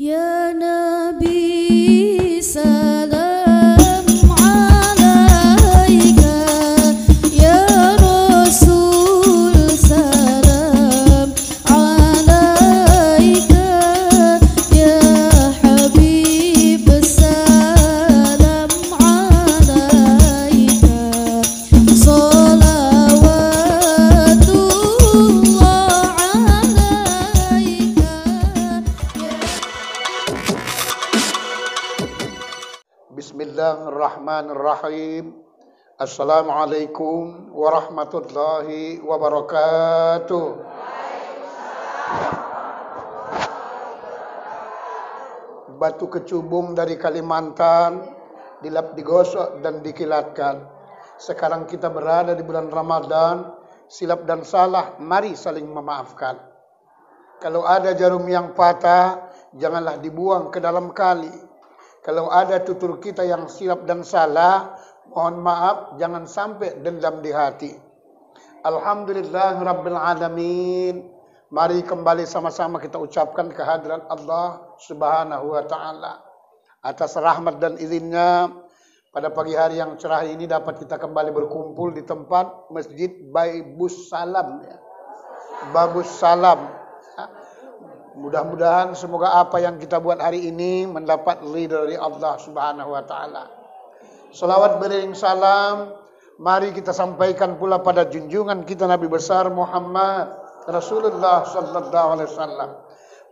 Ya Nabi salam alaika, Ya Rasul salam alaika, Ya Habib salam alaika, salawatullah alaika. Bismillahirrahmanirrahim. Assalamualaikum warahmatullahi wabarakatuh. Batu kecubung dari Kalimantan dilap digosok dan dikilatkan. Sekarang kita berada di bulan Ramadan, silap dan salah mari saling memaafkan. Kalau ada jarum yang patah, janganlah dibuang ke dalam kali. Kalau ada tutur kita yang silap dan salah, mohon maaf, jangan sampai dendam di hati. Alhamdulillah Rabbil Alamin. Mari kembali sama-sama kita ucapkan kehadiran Allah Subhanahu wa Ta'ala. Atas rahmat dan izinnya, pada pagi hari yang cerah ini dapat kita kembali berkumpul di tempat Masjid Babus Salam. Babus Salam. Mudah-mudahan semoga apa yang kita buat hari ini mendapat ridha dari Allah Subhanahu wa Ta'ala. Salawat beriring salam mari kita sampaikan pula pada junjungan kita Nabi besar Muhammad Rasulullah sallallahu alaihi wasallam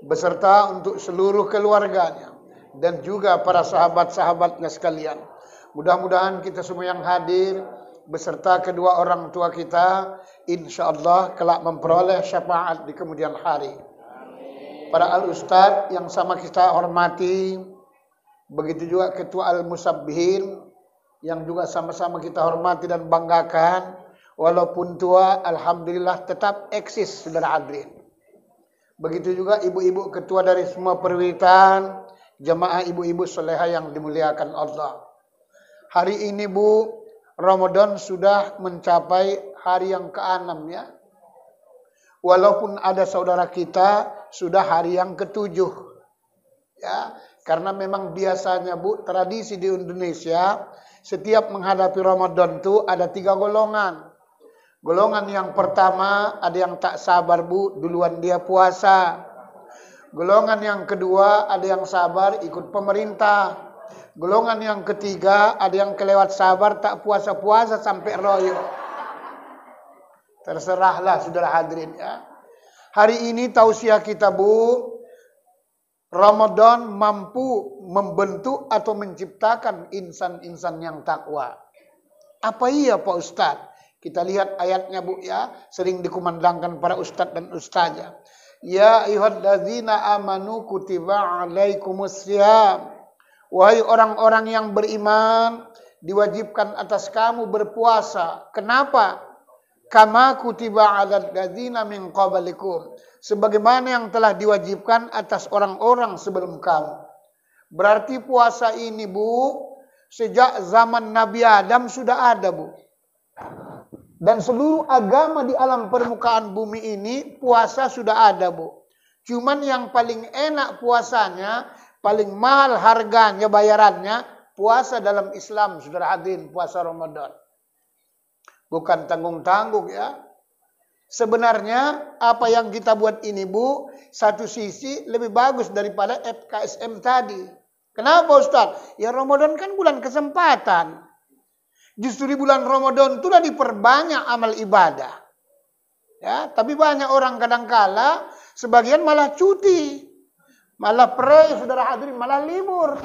beserta untuk seluruh keluarganya dan juga para sahabat-sahabatnya sekalian. Mudah-mudahan kita semua yang hadir beserta kedua orang tua kita insyaallah kelak memperoleh syafaat di kemudian hari. Para al-ustadz yang sama kita hormati, begitu juga ketua al-musabbihin yang juga sama-sama kita hormati dan banggakan, walaupun tua, alhamdulillah tetap eksis saudara hadirin. Begitu juga ibu-ibu ketua dari semua perwiritan, jamaah ibu-ibu soleha yang dimuliakan Allah. Hari ini Bu, Ramadan sudah mencapai hari yang ke-6 ya. Walaupun ada saudara kita sudah hari yang ke-7. Ya, karena memang biasanya Bu, tradisi di Indonesia setiap menghadapi Ramadan itu ada 3 golongan. Golongan yang pertama ada yang tak sabar Bu, duluan dia puasa. Golongan yang kedua ada yang sabar ikut pemerintah. Golongan yang ketiga ada yang kelewat sabar tak puasa-puasa sampai royo. Terserahlah saudara hadirin ya. Hari ini tausiah kita Bu, Ramadan mampu membentuk atau menciptakan insan-insan yang takwa. Apa iya Pak Ustadz? Kita lihat ayatnya Bu ya, sering dikumandangkan para ustadz dan ustazah. Ya ayyuhalladzina amanu kutiba alaikumussyam. Wahai orang-orang yang beriman, diwajibkan atas kamu berpuasa. Kenapa? Kama kutiba 'alal ladzina min qablikum, sebagaimana yang telah diwajibkan atas orang-orang sebelum kamu. Berarti puasa ini Bu, sejak zaman Nabi Adam sudah ada Bu. Dan seluruh agama di alam permukaan bumi ini puasa sudah ada Bu. Cuman yang paling enak puasanya, paling mahal harganya, bayarannya, puasa dalam Islam, saudara hadirin, puasa Ramadan. Bukan tanggung-tanggung ya. Sebenarnya apa yang kita buat ini Bu, satu sisi lebih bagus daripada FKSM tadi. Kenapa Ustaz? Ya Ramadan kan bulan kesempatan. Justru di bulan Ramadan itu sudah diperbanyak amal ibadah. Ya, tapi banyak orang kadangkala sebagian malah cuti. Malah pray, saudara hadirin, malah libur.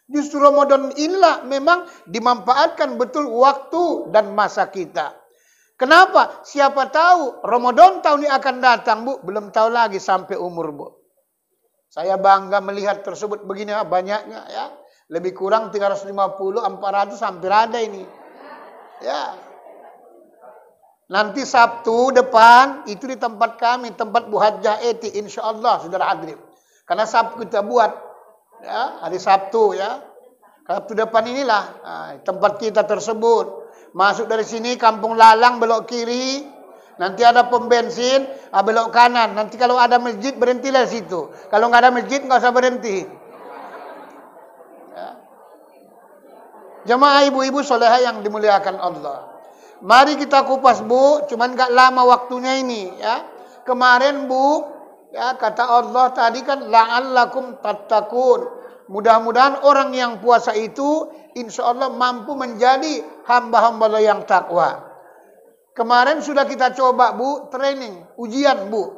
Justru Ramadan inilah memang dimanfaatkan betul waktu dan masa kita. Kenapa? Siapa tahu Ramadan tahun ini akan datang Bu. Belum tahu lagi sampai umur Bu. Saya bangga melihat tersebut begini banyaknya ya. Lebih kurang 350, 400 hampir ada ini. Ya. Nanti Sabtu depan itu di tempat kami, tempat Bu Hajjah Eti insyaallah saudara hadirin. Karena Sabtu kita buat ya, hari Sabtu ya. Sabtu depan inilah tempat kita tersebut. Masuk dari sini Kampung Lalang belok kiri, Nanti ada pom bensin, belok kanan. Nanti kalau ada masjid, berhentilah situ. Kalau nggak ada masjid, nggak usah berhenti. Ya. Jemaah ibu-ibu soleha yang dimuliakan Allah. Mari kita kupas Bu, cuman nggak lama waktunya ini. Ya. Kemarin Bu, ya kata Allah tadi kan, la'allakum tattaqun. Mudah-mudahan orang yang puasa itu, insya Allah mampu menjadi hamba-hamba Allah yang takwa. Kemarin sudah kita coba Bu, training, ujian Bu.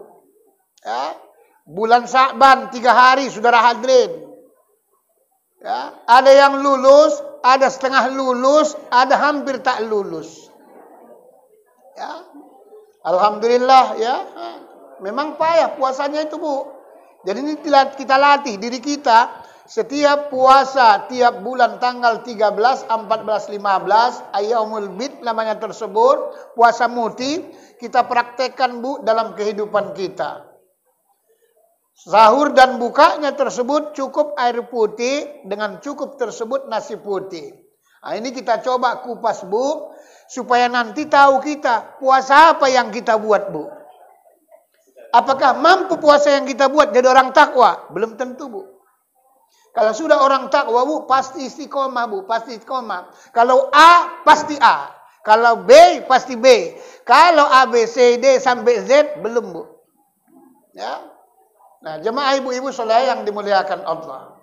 Ya. Bulan Sya'ban 3 hari saudara hadirin. Ya. Ada yang lulus, ada setengah lulus, ada hampir tak lulus. Ya. Alhamdulillah ya. Memang payah puasanya itu Bu. Jadi ini kita latih diri kita. Setiap puasa, tiap bulan tanggal 13, 14, 15, Ayyamul Bid namanya tersebut, puasa muti, kita praktekkan Bu dalam kehidupan kita. Sahur dan bukanya tersebut cukup air putih, dengan cukup tersebut nasi putih. Nah, ini kita coba kupas Bu, supaya nanti tahu kita puasa apa yang kita buat Bu. Apakah mampu puasa yang kita buat jadi orang takwa? Belum tentu Bu. Kalau sudah orang takwa Bu, pasti istiqomah Bu, pasti istiqomah. Kalau A, pasti A. Kalau B, pasti B. Kalau A, B, C, D sampai Z, belum Bu. Ya. Nah, jemaah ibu-ibu saleh yang dimuliakan Allah.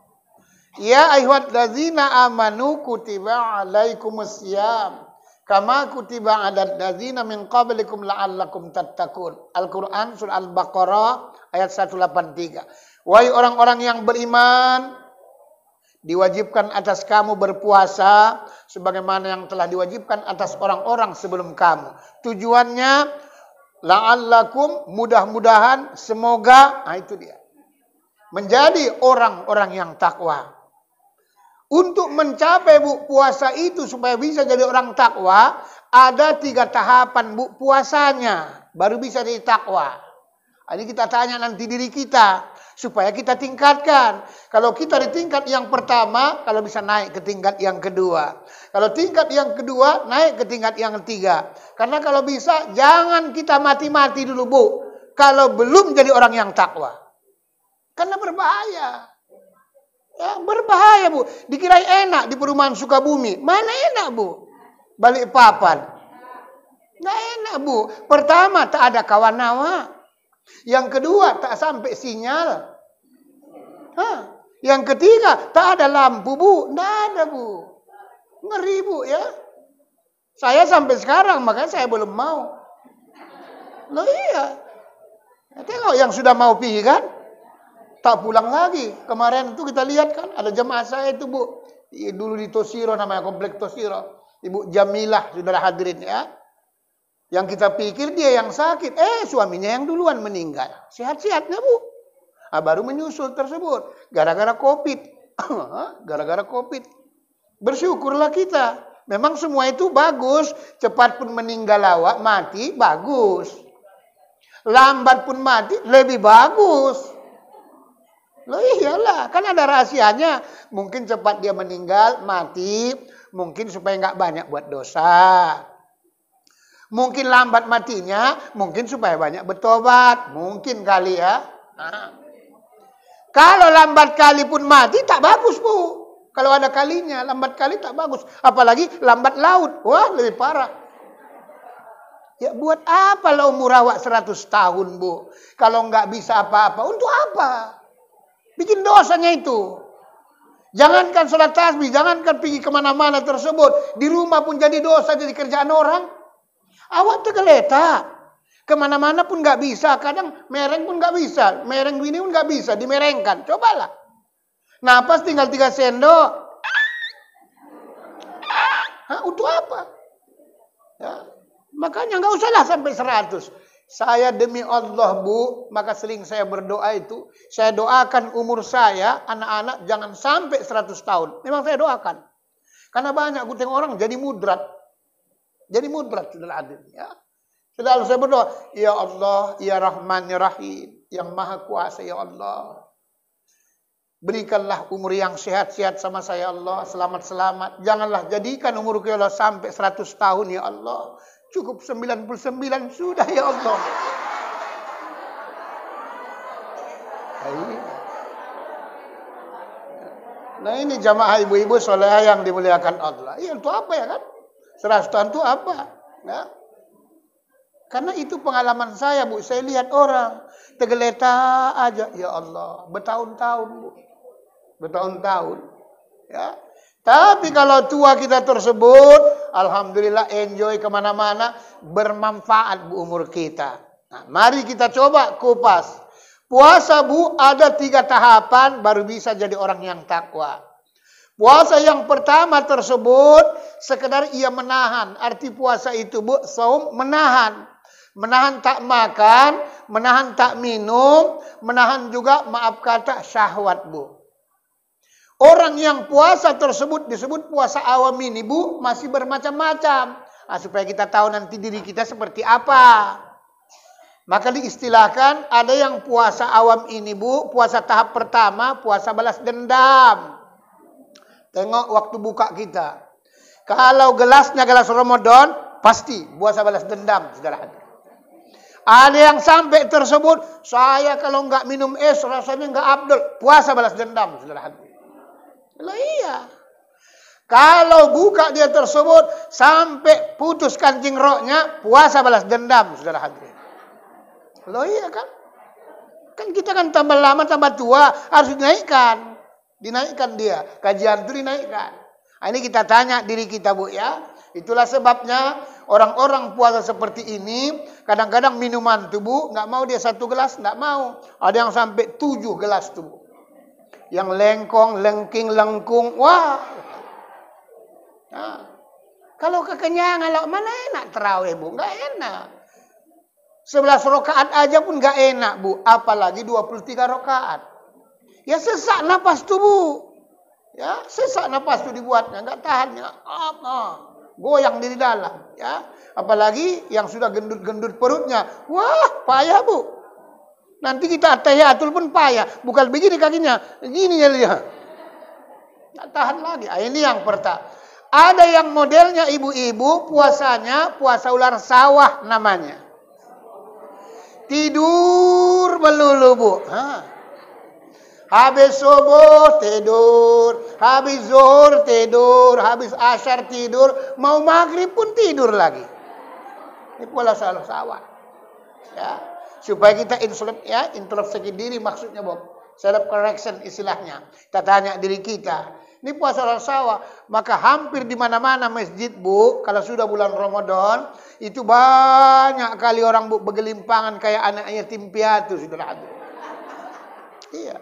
Ya ayyuhallazina amanu kutiba alaikumusiyam kama kutiba 'alal ladzina min qablikum la'allakum tattaqun. Al-Qur'an surah Al-Baqarah ayat 183. Wahai orang-orang yang beriman, diwajibkan atas kamu berpuasa sebagaimana yang telah diwajibkan atas orang-orang sebelum kamu. Tujuannya la'allakum, mudah-mudahan, semoga, nah itu dia. Menjadi orang-orang yang takwa. Untuk mencapai Bu puasa itu supaya bisa jadi orang takwa, ada 3 tahapan Bu puasanya baru bisa jadi takwa. Ini kita tanya nanti diri kita supaya kita tingkatkan. Kalau kita di tingkat yang pertama, kalau bisa naik ke tingkat yang kedua. Kalau tingkat yang kedua, naik ke tingkat yang ketiga. Karena kalau bisa, jangan kita mati-mati dulu Bu. Kalau belum jadi orang yang takwa. Karena berbahaya. Ya, berbahaya Bu. Dikira enak di perumahan Sukabumi. Mana enak Bu? Balikpapan. Nggak enak Bu. Pertama, tak ada kawan nawa. Yang kedua, tak sampai sinyal. Yang ketiga, tak ada lampu Bu. Nggak ada Bu. Ngeri Bu ya. Saya sampai sekarang, makanya saya belum mau. Loh iya. Tengok yang sudah mau pergi kan. Tak pulang lagi. Kemarin itu kita lihat kan, ada jemaah saya itu Bu. Dulu di Tosiro, namanya komplek Tosiro. Ibu Jamilah, saudara hadirin ya. Yang kita pikir dia yang sakit. Suaminya yang duluan meninggal. Sehat-sehatnya Bu. Baru menyusul tersebut. Gara-gara COVID. Gara-gara COVID. Bersyukurlah kita. Memang semua itu bagus. Cepat pun meninggal awak, mati, bagus. Lambat pun mati, lebih bagus. Loh iyalah, kan ada rahasianya. Mungkin cepat dia meninggal, mati. Mungkin supaya nggak banyak buat dosa. Mungkin lambat matinya, mungkin supaya banyak bertobat. Mungkin kali ya. Kalau lambat kali pun mati, tak bagus Bu. Kalau ada kalinya, lambat kali tak bagus. Apalagi lambat laut. Wah, lebih parah. Ya buat apa lah umur awak 100 tahun Bu. Kalau nggak bisa apa-apa, untuk apa? Bikin dosanya itu. Jangankan sholat tasbih, jangankan pergi kemana-mana tersebut. Di rumah pun jadi dosa, jadi kerjaan orang. Awak tergeletak. Kemana-mana pun nggak bisa. Kadang mereng pun nggak bisa. Mereng gini pun nggak bisa. Dimerengkan. Cobalah. Napas tinggal 3 sendok. Untuk apa? Ya. Makanya nggak usahlah sampai 100. Saya demi Allah Bu, maka sering saya berdoa itu. Saya doakan umur saya, anak-anak jangan sampai 100 tahun. Memang saya doakan. Karena banyak aku tengok orang jadi mudrat. Jadi mudrat sudah adil ya. Selalu saya berdoa, ya Allah, ya Rahman, ya Rahim, yang Maha Kuasa ya Allah. Berikanlah umur yang sehat-sehat sama saya Allah, selamat-selamat. Janganlah jadikan umurku ya Allah sampai 100 tahun ya Allah. Cukup 99 sudah ya Allah. Nah ini jamaah ibu-ibu solehah yang dimuliakan Allah. Iya itu apa ya kan? Serasutan itu apa? Ya. Karena itu pengalaman saya Bu. Saya lihat orang tergeletak aja. Ya Allah. Bertahun-tahun Bu. Bertahun-tahun. Ya. Tapi kalau tua kita tersebut, alhamdulillah enjoy kemana-mana. Bermanfaat Bu umur kita. Nah, mari kita coba kupas. Puasa Bu ada 3 tahapan baru bisa jadi orang yang takwa. Puasa yang pertama tersebut sekedar ia menahan. Arti puasa itu Bu, saum menahan. Menahan tak makan, menahan tak minum, menahan juga maaf kata syahwat Bu. Orang yang puasa tersebut disebut puasa awam ini Bu, masih bermacam-macam. Nah, supaya kita tahu nanti diri kita seperti apa. Maka diistilahkan ada yang puasa awam ini Bu, puasa tahap pertama, puasa balas dendam. Tengok waktu buka kita. Kalau gelasnya gelas Ramadan, pasti puasa balas dendam, saudara. Ada yang sampai tersebut, saya kalau nggak minum es rasanya nggak abdul, puasa balas dendam, saudara. Lah iya. Kalau buka dia tersebut sampai putus kancing roknya, puasa balas dendam, saudara hadirin. Loh iya kan? Kan kita kan tambah lama tambah tua harus dinaikkan. Dinaikkan dia. Kajian itu dinaikkan. Nah, ini kita tanya diri kita Bu ya. Itulah sebabnya orang-orang puasa seperti ini kadang-kadang minuman tuh Bu nggak mau dia 1 gelas nggak mau. Ada yang sampai 7 gelas tuh Bu. Yang lengkong, lengking, lengkung. Wah. Nah, kalau kekenyangan mana enak terawih Bu? Nggak enak. 11 rakaat aja pun gak enak Bu. Apalagi 23 rakaat. Ya sesak napas tuh Bu. Ya sesak napas tuh dibuatnya. Gak tahannya. Goyang di dalam. Ya. Apalagi yang sudah gendut-gendut perutnya. Wah payah Bu. Nanti kita tahiyatul pun payah. Bukan begini kakinya. Gini ya dia. Gak tahan lagi. Ini yang pertama. Ada yang modelnya ibu-ibu. Puasanya puasa ular sawah namanya. Tidur melulu Bu. Habis subuh tidur, habis zuhur tidur, habis asyar tidur, mau maghrib pun tidur lagi. Ini pola salah sawah. Ya, supaya kita introspeksi diri maksudnya Bob. Self correction istilahnya. Kita tanya diri kita. Ini puasa sawah, maka hampir di mana-mana masjid Bu, kalau sudah bulan Ramadan, itu banyak kali orang Bu bergelimpangan kayak anak yatim piatu saudara. Iya.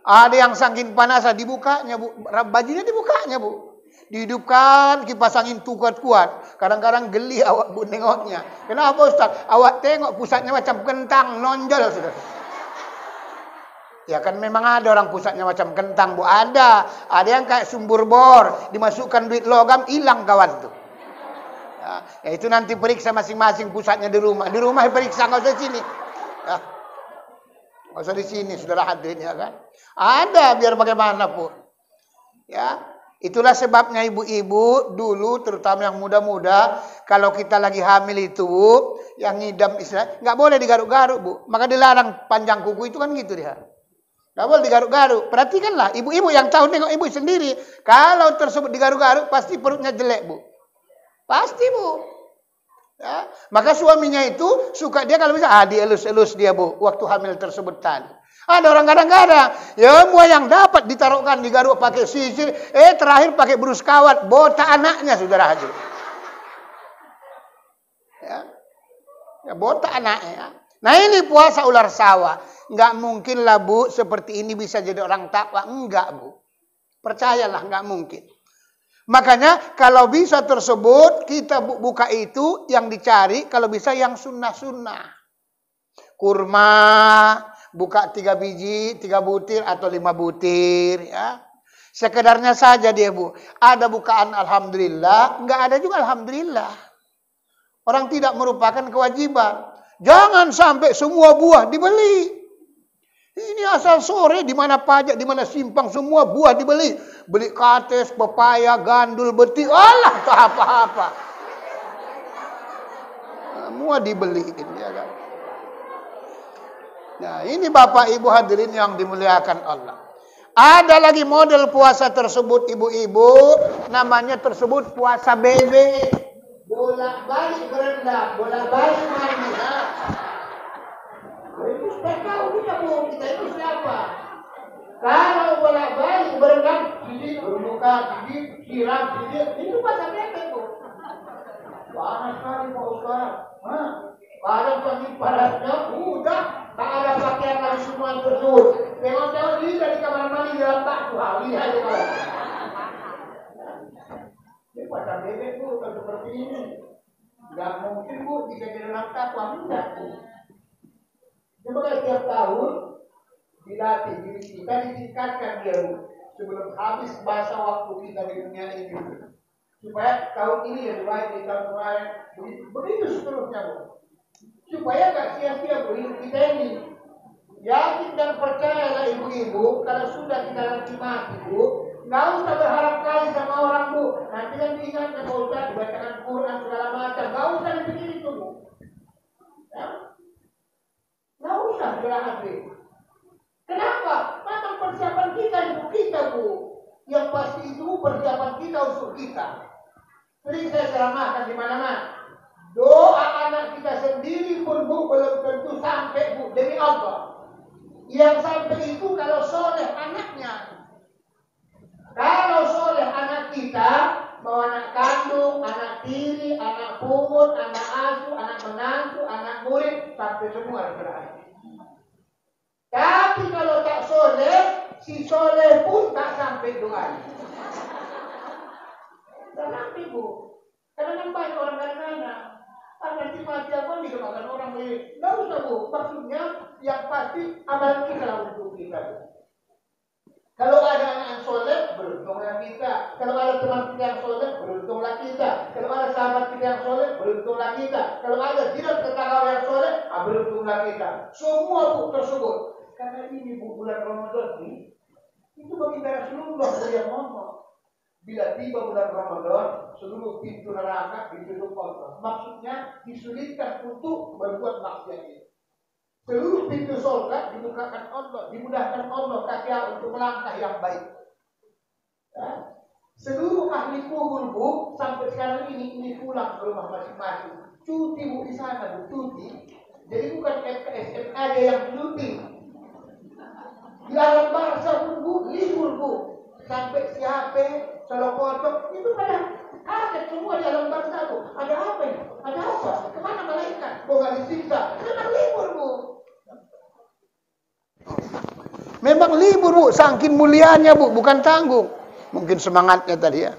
Ada yang saking panas dibukanya Bu, bajunya dibukanya Bu. Dihidupkan kipas angin tuh kuat-kuat. Kadang-kadang geli awak Bu nengoknya. Kenapa Ustaz? Awak tengok pusatnya macam kentang nonjol saudara. Ya kan memang ada orang pusatnya macam kentang Bu, ada yang kayak sumber bor, dimasukkan duit logam hilang kawan tuh. Ya itu nanti periksa masing-masing pusatnya di rumah periksa nggak usah di sini. Ya. Nggak usah di sini saudara hadirin ya kan. Ada biar bagaimanapun. Ya, itulah sebabnya ibu-ibu dulu terutama yang muda-muda kalau kita lagi hamil itu Bu, yang ngidam istilah nggak boleh digaruk-garuk Bu. Maka dilarang panjang kuku itu kan gitu dia. Gak boleh digaruk-garuk. Perhatikanlah ibu-ibu yang tahu nengok ibu sendiri. Kalau tersebut digaruk-garuk pasti perutnya jelek Bu. Pasti Bu. Ya. Maka suaminya itu suka dia kalau bisa dielus-elus dia Bu. Waktu hamil tersebut tadi. Ada orang kadang-kadang. Ya semua yang dapat ditaruhkan digaruk pakai sisir. Terakhir pakai berus kawat. Botak anaknya saudara haji. Ya botak anaknya. Nah ini puasa ular sawah. Nggak mungkin lah Bu, seperti ini bisa jadi orang takwa. Enggak Bu. Percayalah, nggak mungkin. Makanya kalau bisa tersebut, kita buka itu yang dicari, kalau bisa yang sunnah-sunnah. Kurma, buka 3 biji, 3 butir atau 5 butir. Ya. Sekedarnya saja dia Bu. Ada bukaan Alhamdulillah, nggak ada juga Alhamdulillah. Orang tidak merupakan kewajiban. Jangan sampai semua buah dibeli. Ini asal sore di mana pajak, di mana simpang semua buah dibeli. Beli kates, pepaya, gandul, betik, alah tak apa-apa. Semua dibeliin, ya kan? Nah, ini Bapak Ibu hadirin yang dimuliakan Allah. Ada lagi model puasa tersebut ibu-ibu, namanya tersebut puasa BB. Bolak-balik berendam, bolak-balik mandi. Itu sudah tahu kita itu siapa? Kalau bolak-balik berendam, gigi berluka, gigi siram, gigi itu puasa BB itu. Panas sekali Pak Ustaz. Panas lagi panasnya, udah tak ada pakaian lagi semua tersebut. Tengok-tengok ini dari kamar mandi dalam bak tuh, lihat aja kalau. Ini puasa bebek bu, bukan seperti ini. Gak mungkin bu bisa jadi anak takwa, enggak bu. Coba setiap tahun dilatih diri kita ditingkatkan dia bu, sebelum habis masa waktu kita di dunia ini. Supaya tahun ini lebih baik dari tahun kemarin, begitu seterusnya bu. Supaya gak sia-sia bu hidup kita ini. Yakin dan percayalah ibu-ibu, kalau sudah kita nanti mati bu, nggak usah berharap kali sama orang bu. Nanti kan diingatkan Pak Ustaz, dibacakan Quran segala macam, nggak usah dipikir itu bu. Ya? Nggak usah berharap bu. Kenapa? Memang persiapan kita ibu kita bu. Yang pasti itu persiapan kita untuk kita. Sering saya ceramahkan di mana-mana. Doa anak kita sendiri pun bu belum tentu sampai bu demi Allah. Yang sampai itu kalau soleh anaknya. Kalau soleh anak kita, mau anak kandung, anak tiri, anak pungut, anak asuh, anak menantu, anak murid, sampai semua berakhir. Tapi kalau tak soleh, si soleh pun tak sampai doanya. Tak sampai bu. Kadang-kadang banyak orang kadang-kadang. Nanti mati apa didoakan orang lain. Nggak usah bu. Maksudnya yang pasti amal kita lah untuk kita. Kalau ada anak yang soleh, beruntunglah kita. Kalau ada teman kita yang soleh, beruntunglah kita. Kalau ada sahabat kita yang soleh, beruntunglah kita. Kalau ada jiran tetangga yang soleh, beruntunglah kita. Semua bu tersebut. Karena ini bu bulan Ramadan ini, itu baginda Rasulullah yang ngomong. Bila tiba bulan Ramadan, seluruh pintu neraka ditutup Allah. Maksudnya disulitkan untuk berbuat maksiat ini. Seluruh pintu surga dibukakan Allah, dimudahkan Allah kaki untuk melangkah yang baik. Ya. Seluruh ahli kubur bu sampai sekarang ini pulang ke rumah masing-masing. Cuti bu di sana bu, cuti. Jadi bukan FKSM aja yang cuti. Di alam bangsa pun bu, libur bu. Sampai si HP, selokocok, itu pada ada semua di alam bangsa bu. Ada apa ini? Ada apa? Kemana malaikat? Kok gak disiksa? Memang libur bu. Memang libur bu, saking mulianya bu, bukan tanggung. Mungkin semangatnya tadi ya.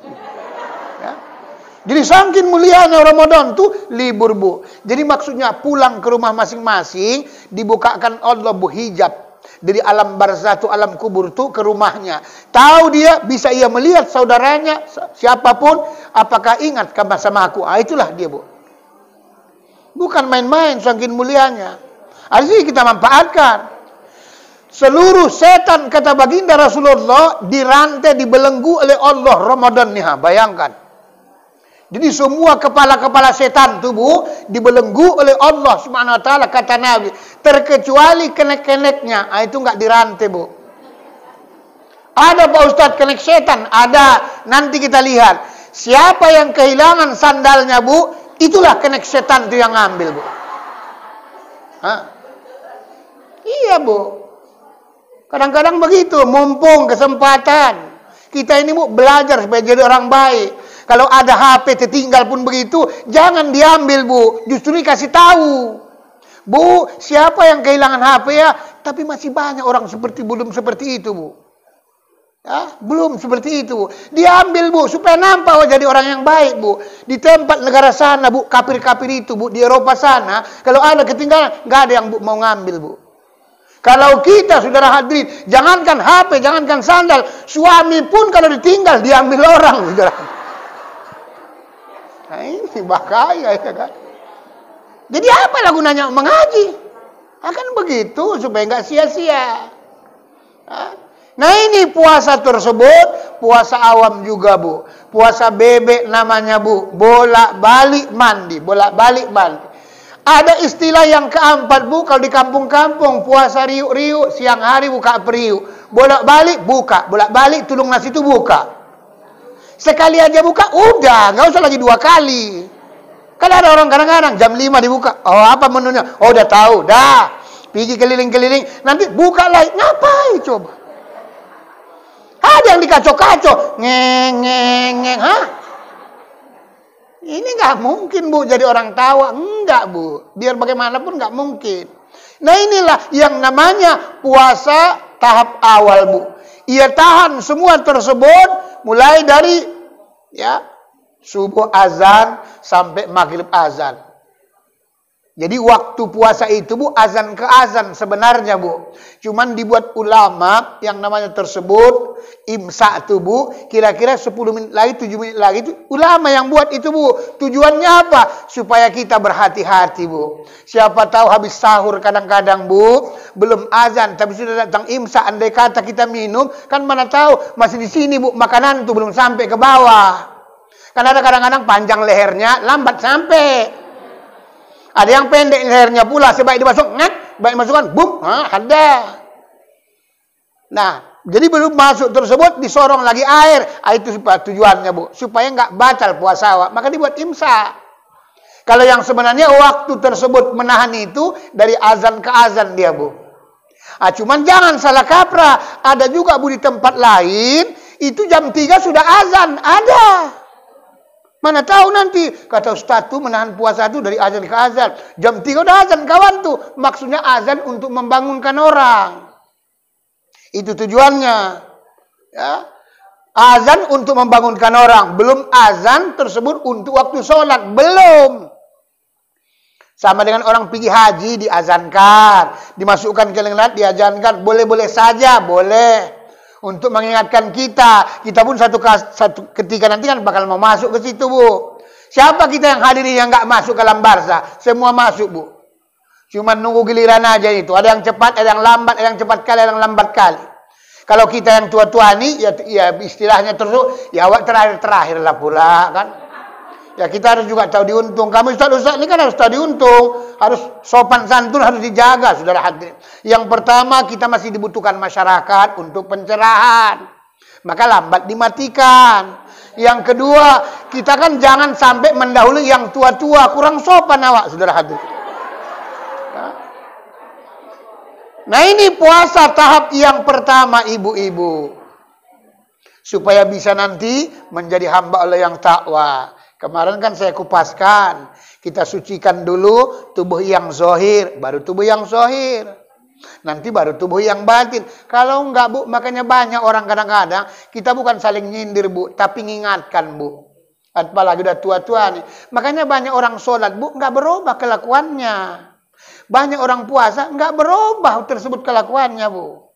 Jadi saking mulianya Ramadan tuh libur bu. Jadi maksudnya pulang ke rumah masing-masing, dibukakan Allah bu hijab. Dari alam barzah tu alam kubur tu ke rumahnya. Tahu dia bisa ia melihat saudaranya siapapun, apakah ingat sama aku? Itulah dia bu. Bukan main-main saking mulianya. Harusnya kita manfaatkan. Seluruh setan kata baginda Rasulullah dirantai dibelenggu oleh Allah Ramadan nih, bayangkan. Jadi semua kepala-kepala setan tu bu dibelenggu oleh Allah Subhanahu wa taala kata Nabi, terkecuali kenek-keneknya. Itu enggak dirantai bu. Ada Pak Ustadz kenek setan? Ada. Nanti kita lihat. Siapa yang kehilangan sandalnya bu, itulah kenek setan itu yang ngambil bu. Iya bu. Kadang-kadang begitu, mumpung kesempatan. Kita ini bu belajar supaya jadi orang baik. Kalau ada HP tertinggal pun begitu, jangan diambil bu. Justru dikasih tahu. Bu, siapa yang kehilangan HP ya? Tapi masih banyak orang belum seperti itu bu. Ya, belum seperti itu bu. Diambil bu, supaya nampak jadi orang yang baik bu. Di tempat negara sana bu, kafir-kafir itu bu, di Eropa sana, kalau ada ketinggalan, nggak ada yang bu, mau ngambil bu. Kalau kita saudara hadirin, jangankan HP, jangankan sandal, suami pun kalau ditinggal diambil orang saudara. Nah ini bahaya ya kan. Jadi apa gunanya mengaji? Akan begitu supaya nggak sia-sia. Nah ini puasa tersebut, puasa awam juga bu. Puasa bebek namanya bu. Bolak-balik mandi, bolak-balik mandi. Ada istilah yang keempat, Bu, kalau di kampung-kampung, puasa riuk-riuk, siang hari buka periuk. Bolak-balik buka, bolak-balik tulung nasi itu buka. Sekali aja buka, udah, nggak usah lagi 2 kali. Kan ada orang kadang-kadang jam 5 dibuka. Oh, apa menunya? Oh, udah tahu, dah. Pergi keliling-keliling, nanti buka lagi. Ngapain coba? Ada yang dikacau-kacau. Ngeng. Hah? Ini nggak mungkin, Bu, jadi orang tawa. Enggak, Bu. Biar bagaimanapun nggak mungkin. Nah, inilah yang namanya puasa tahap awal, Bu. Ia tahan semua tersebut mulai dari subuh azan sampai maghrib azan. Jadi waktu puasa itu, Bu, azan ke azan sebenarnya, Bu. Cuman dibuat ulama yang namanya tersebut imsak tuh, Bu. Kira-kira 10 menit lagi, 7 menit lagi itu ulama yang buat itu, Bu. Tujuannya apa? Supaya kita berhati-hati, Bu. Siapa tahu habis sahur kadang-kadang, Bu, belum azan tapi sudah datang imsak, andai kata kita minum, kan mana tahu masih di sini, Bu, makanan tuh belum sampai ke bawah. Kan ada kadang-kadang panjang lehernya, lambat sampai. Ada yang pendek lehernya pula, sebaik dimasuk, baik masukkan, bum, ada. Nah, jadi belum masuk tersebut, disorong lagi air. Itu tujuannya, Bu. Supaya nggak batal puasa. Maka dibuat imsak. Kalau yang sebenarnya waktu tersebut menahan itu, dari azan ke azan dia, Bu. Cuman jangan salah kaprah. Ada juga, Bu, di tempat lain, itu jam 3 sudah azan. Ada. Mana tahu nanti, kata Ustaz tuh menahan puasa tuh dari azan ke azan. Jam 3 udah azan, kawan tuh. Maksudnya azan untuk membangunkan orang. Itu tujuannya. Ya. Azan untuk membangunkan orang. Belum azan tersebut untuk waktu sholat. Belum. Sama dengan orang pergi haji, diazankan. Dimasukkan ke lenglat, diazankan. Boleh-boleh saja, boleh. Untuk mengingatkan kita pun satu ketika nanti kan bakal mau masuk ke situ, Bu. Siapa kita yang hadir yang nggak masuk ke alam barzah? Semua masuk, Bu. Cuma nunggu giliran aja itu. Ada yang cepat, ada yang lambat, ada yang cepat kali, ada yang lambat kali. Kalau kita yang tua-tua nih, ya istilahnya terus, ya awak terakhir lah pula, kan? Ya kita harus juga tahu diuntung. Kamu Ustaz ini kan harus tahu diuntung. Harus sopan santun, harus dijaga, saudara hadirin. Yang pertama, kita masih dibutuhkan masyarakat untuk pencerahan. Maka lambat dimatikan. Yang kedua, kita kan jangan sampai mendahului yang tua-tua. Kurang sopan awak, saudara hadirin. Nah, ini puasa tahap yang pertama, ibu-ibu. Supaya bisa nanti menjadi hamba Allah yang takwa. Kemarin kan saya kupaskan, kita sucikan dulu tubuh yang zohir, baru tubuh yang zohir. Nanti baru tubuh yang batin. Kalau enggak, Bu, makanya banyak orang kadang-kadang, kita bukan saling nyindir, Bu, tapi mengingatkan, Bu. Apalagi udah tua-tua nih. Makanya banyak orang sholat, Bu, enggak berubah kelakuannya. Banyak orang puasa, enggak berubah tersebut kelakuannya, Bu.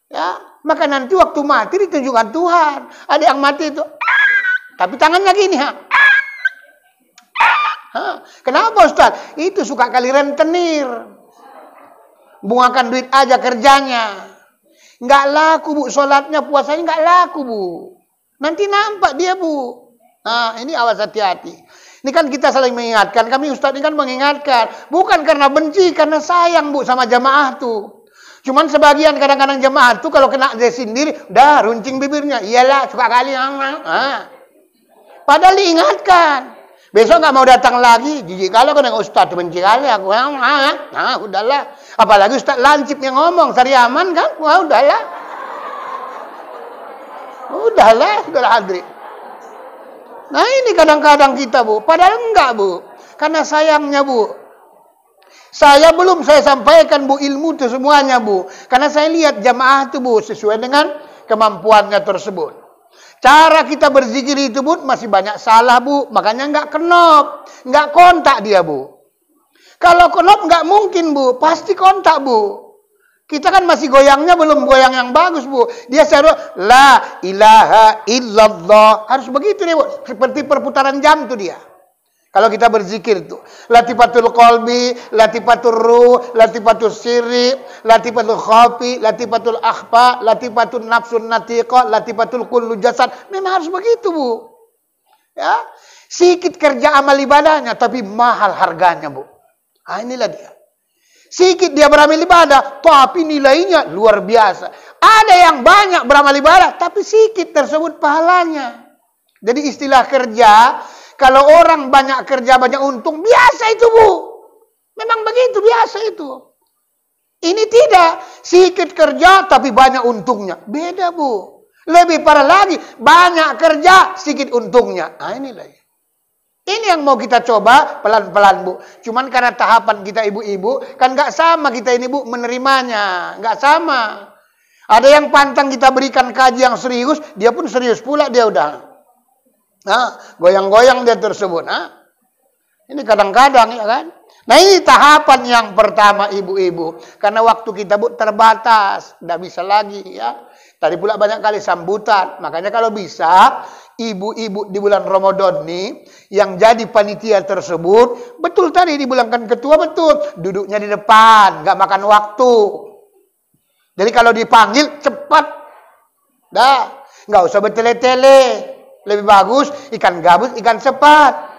Ya, maka nanti waktu mati ditunjukkan Tuhan. Ada yang mati itu, tapi tangannya gini, Kenapa, Ustaz? Itu suka kali rentenir. Bungakan duit aja kerjanya. Nggak laku, Bu. Sholatnya, puasanya nggak laku, Bu. Nanti nampak dia, Bu. Nah, ini awas hati-hati. Ini kan kita saling mengingatkan. Kami Ustaz ini kan mengingatkan. Bukan karena benci, karena sayang, Bu, sama jamaah tuh. Cuman sebagian kadang-kadang jamaah tuh kalau kena dia sendiri, udah runcing bibirnya. Iyalah, suka kali. Padahal diingatkan. Besok nggak mau datang lagi. Jijik kalau kena Ustaz benci kali aku. Udahlah. Apalagi Ustaz lancip yang ngomong, Sariaman kan? Udahlah. Udahlah, sudah hadir. Nah, ini kadang-kadang kita, Bu. Padahal enggak, Bu. Karena sayangnya, Bu. Saya sampaikan, Bu, ilmu itu semuanya, Bu. Karena saya lihat jamaah itu, Bu, sesuai dengan kemampuannya tersebut. Cara kita berzikir itu, Bu, masih banyak salah, Bu. Makanya nggak kenop. Nggak kontak dia, Bu. Kalau kenop nggak mungkin, Bu. Pasti kontak, Bu. Kita kan masih goyangnya belum goyang yang bagus, Bu. Dia seru, la ilaha illallah. Harus begitu nih, Bu. Seperti perputaran jam tuh dia. Kalau kita berzikir itu, latifatul qalbi, latifatul ruh, latifatul sirri, latifatul khafi, latifatul akhfa, latifatul nafsun natiqa, latifatul kullu jasad. Memang harus begitu, Bu. Ya, sedikit kerja amal ibadahnya, tapi mahal harganya, Bu. Inilah dia. Sikit dia beramal ibadah, tapi nilainya luar biasa. Ada yang banyak beramal ibadah, tapi sikit tersebut pahalanya. Jadi istilah kerja, kalau orang banyak kerja, banyak untung, biasa itu Bu. Memang begitu, biasa itu. Ini tidak, sikit kerja tapi banyak untungnya. Beda Bu. Lebih parah lagi, banyak kerja, sedikit untungnya. Inilah ya. Ini yang mau kita coba pelan-pelan Bu. Cuman karena tahapan kita ibu-ibu, kan nggak sama kita ini Bu menerimanya. Nggak sama. Ada yang pantang kita berikan kaji yang serius, dia pun serius pula dia udah. Goyang-goyang dia tersebut. Ini kadang-kadang ya kan. Nah ini tahapan yang pertama ibu-ibu. Karena waktu kita Bu terbatas. Nggak bisa lagi ya. Tadi pula banyak kali sambutan. Makanya kalau bisa, ibu-ibu di bulan Ramadan nih, yang jadi panitia tersebut, betul tadi dibilangkan ketua, betul. Duduknya di depan, nggak makan waktu. Jadi kalau dipanggil, cepat. Dah, nggak usah bertele-tele. Lebih bagus, ikan gabus, ikan sepat.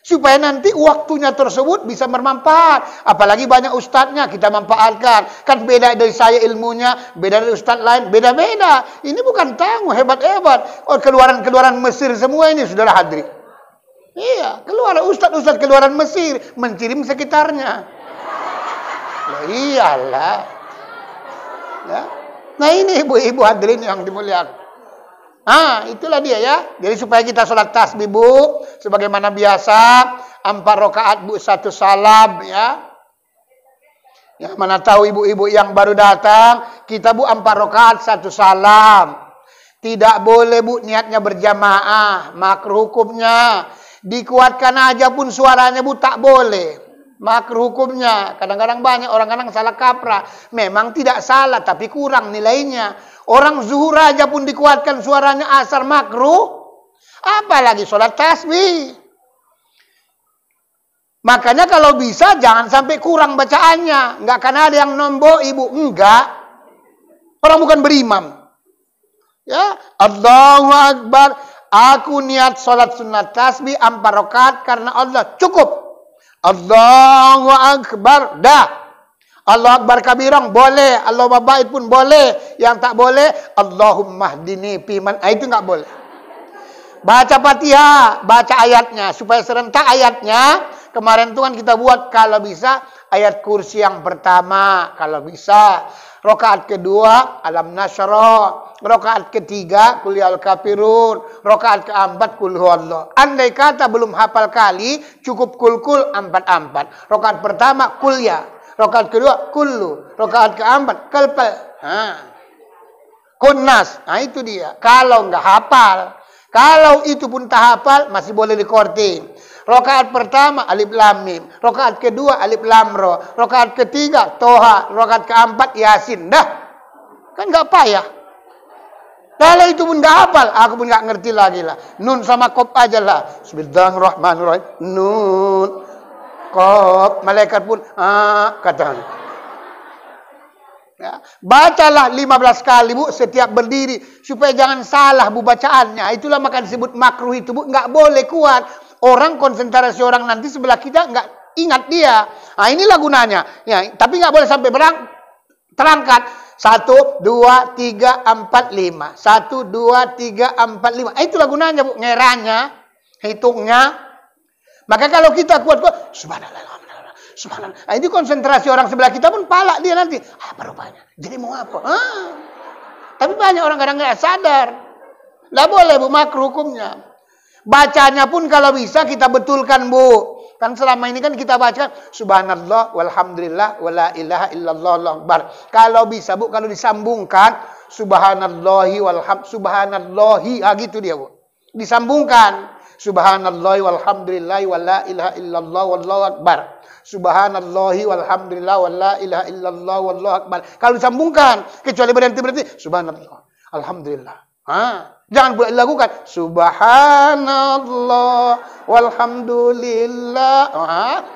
Supaya nanti waktunya tersebut bisa bermanfaat. Apalagi banyak ustadznya, kita manfaatkan. Kan beda dari saya ilmunya, beda dari ustadz lain, beda-beda. Ini bukan tamu, hebat-hebat. Keluaran-keluaran Mesir semua ini, saudara hadirin. Iya, keluar ustadz-ustadz keluaran Mesir, menkirim sekitarnya. Iyalah. Ya. Nah ini ibu-ibu hadirin yang dimuliakan. Itulah dia ya. Jadi supaya kita sholat tasbih Bu, sebagaimana biasa, 4 rakaat Bu, 1 salam ya. Ya, mana tahu ibu-ibu yang baru datang, kita Bu 4 rakaat 1 salam. Tidak boleh Bu niatnya berjamaah, makruh hukumnya. Dikuatkan aja pun suaranya Bu tak boleh. Makruh hukumnya. Kadang-kadang banyak orang kadang salah kaprah. Memang tidak salah tapi kurang nilainya. Orang zuhur aja pun dikuatkan suaranya, asar makruh. Apalagi sholat tasbih. Makanya kalau bisa jangan sampai kurang bacaannya. Enggak akan ada yang nombok ibu. Enggak. Orang bukan berimam. Ya, Allahu Akbar. Aku niat sholat sunat tasbih 4 rakaat karena Allah, cukup. Allahu Akbar. Dah. Allah Akbar kabirang boleh, Allah Babaid pun boleh. Yang tak boleh, Allahumma hdini fiman. Itu enggak boleh. Baca Fatihah, baca ayatnya supaya serentak ayatnya. Kemarin tuh kan kita buat kalau bisa ayat kursi yang pertama, kalau bisa. Rakaat kedua alam nasyra, rakaat ketiga qul yal kafirun, rakaat keempat qul huwallah. Andai kata belum hafal kali, cukup kul 4-4. Rakaat pertama qul ya. Rakaat kedua kullu, rakaat keempat kalpal. Kunnas. Itu dia. Kalau enggak hafal, kalau itu pun tak hafal masih boleh dikorting. Rakaat pertama alif lam mim, rakaat kedua alif lam ra, rakaat ketiga Toha, rakaat keempat Yasin. Dah. Kan enggak payah. Kalau itu pun enggak hafal, aku pun enggak ngerti lagi lah. Nun sama qaf aja lah. Bismillahirrahmanirrahim. Nun. Qaf, malaikat pun kata. Ya, bacalah 15 kali Bu setiap berdiri supaya jangan salah Bu bacaannya. Itulah maka disebut makruh itu Bu, enggak boleh kuat. Orang konsentrasi orang nanti sebelah kita enggak ingat dia. Inilah gunanya. Ya, tapi enggak boleh sampai terangkat 1 2 3 4 5. 1 2 3 4 5. Itulah gunanya Bu, ngeranya, hitungnya. Maka kalau kita kuat-kuat, subhanallah, subhanallah. Ini konsentrasi orang sebelah kita pun palak dia nanti. Apa rupanya? Jadi mau apa? Tapi banyak orang kadang nggak sadar. Nggak boleh Bu, makruh hukumnya. Bacanya pun kalau bisa kita betulkan Bu. Kan selama ini kan kita baca subhanallah, walhamdulillah, wala ilaha illallah, Allahu akbar. Kalau bisa Bu, kalau disambungkan subhanallahi subhanallahi, gitu dia Bu. Disambungkan. Subhanallahi walhamdulillahi wala ilaha illallah wallahu akbar. Subhanallahi walhamdulillah wala ilaha illallah wallahu akbar. Kalau disambungkan, kecuali berhenti subhanallah, alhamdulillah. Jangan boleh lakukan subhanallah walhamdulillah.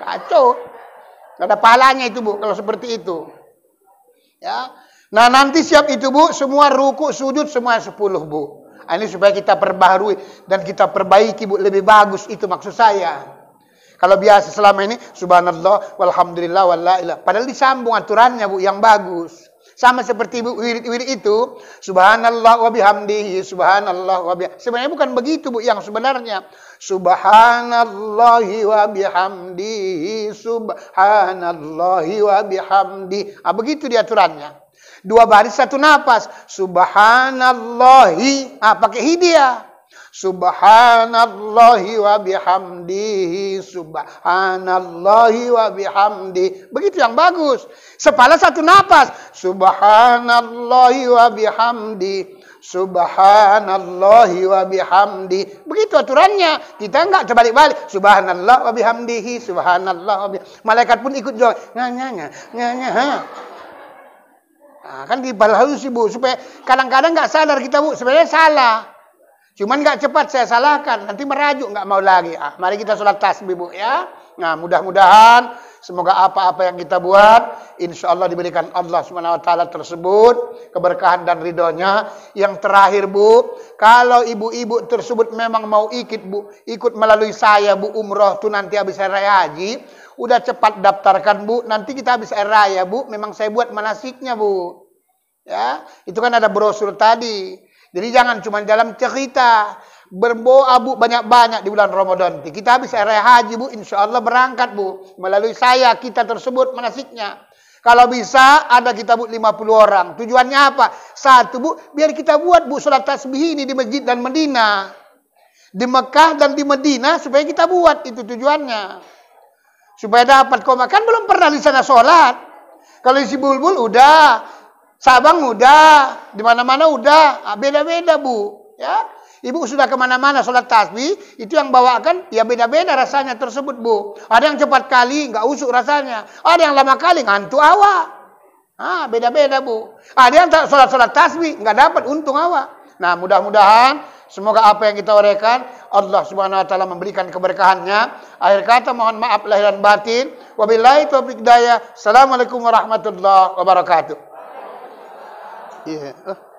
Kacau. Enggak ada pahalanya itu Bu kalau seperti itu. Ya. Nah, nanti siap itu Bu, semua ruku, sujud semua 10 Bu. Ini supaya kita perbaharui dan kita perbaiki Bu, lebih bagus itu maksud saya. Kalau biasa selama ini subhanallah walhamdulillah wala ilah. Padahal disambung aturannya Bu yang bagus. Sama seperti Bu wirid-wirid itu, subhanallah wa bihamdihi, subhanallah wa bihamdihi. Sebenarnya bukan begitu Bu yang sebenarnya. Subhanallahi wa bihamdihi, subhanallahi wa bihamdihi. Ah, begitu dia aturannya. 2 baris 1 napas. Subhanallahi, pakai hidia. Subhanallahi wa bihamdihi, subhanallahi wa bihamdihi. Begitu yang bagus. Sepala 1 napas. Subhanallahi wa bihamdihi, subhanallahi wa bihamdihi. Begitu aturannya. Kita enggak terbalik-balik. Subhanallah wa bihamdihi, subhanallah wa bihamdihi. Malaikat pun ikut jawab. Kan dibalharus Bu, supaya kadang-kadang enggak sadar kita Bu, sebenarnya salah. Cuman nggak cepat saya salahkan, nanti merajuk nggak mau lagi. Mari kita sholat tasbih Bu ya. Nah mudah-mudahan semoga apa-apa yang kita buat, insya Allah diberikan Allah Subhanahu Wa Taala tersebut keberkahan dan ridhonya. Yang terakhir Bu, kalau ibu-ibu tersebut memang mau ikut melalui saya Bu umroh tuh nanti habis hari raya haji, udah cepat daftarkan Bu. Nanti kita habis hari raya Bu, memang saya buat manasiknya Bu. Ya, itu kan ada brosur tadi. Jadi jangan cuma dalam cerita. Berdoa Bu banyak-banyak di bulan Ramadan. Kita habis raya haji Bu, insya Allah berangkat Bu. Melalui saya kita tersebut manasiknya. Kalau bisa ada kita Bu 50 orang. Tujuannya apa? 1 Bu, biar kita buat Bu sholat tasbih ini di masjid dan Medina. Di Mekah dan di Medina supaya kita buat, itu tujuannya. Supaya dapat koma. Kan belum pernah di sana sholat. Kalau isi bulbul udah. Sabang udah, di mana-mana udah, beda-beda Bu. Ya, Ibu sudah kemana-mana sholat tasbih, itu yang bawakan, ya beda-beda rasanya tersebut Bu. Ada yang cepat kali, nggak usuk rasanya. Ada yang lama kali, ngantuk awak. Beda-beda Bu. Ada yang sholat tasbih, nggak dapat untung awak. Nah, mudah-mudahan semoga apa yang kita uraikan, Allah Subhanahu Wa Taala memberikan keberkahannya. Akhir kata mohon maaf lahir dan batin. Wabillahi taufiq hidayah. Assalamualaikum warahmatullahi wabarakatuh. Yeah.